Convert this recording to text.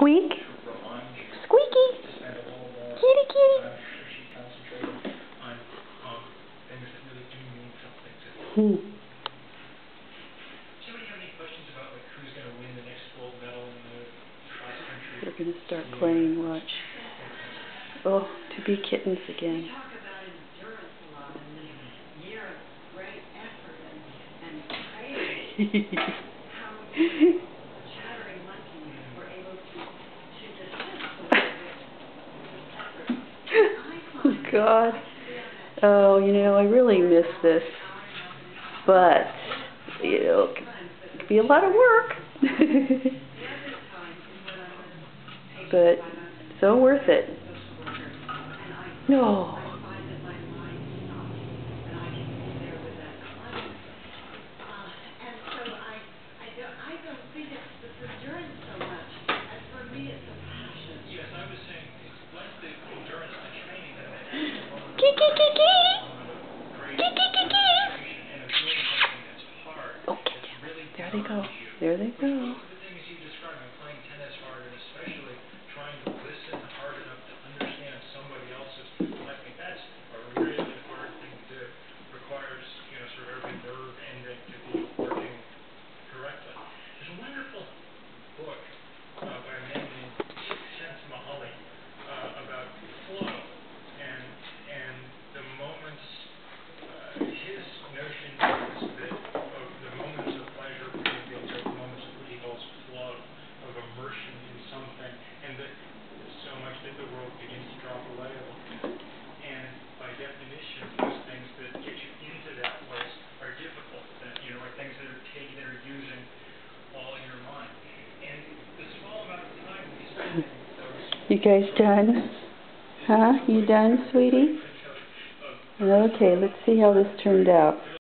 Squeak? Squeaky? Kitty, kitty. Hmm. They're going to start playing, watch. Oh, to be kittens again. Oh, God. Oh, you know, I really miss this. But, you know, it could be a lot of work. But so worth it. No. Okay, there they go. There they go. You guys done? Huh? You done, sweetie? Okay, let's see how this turned out.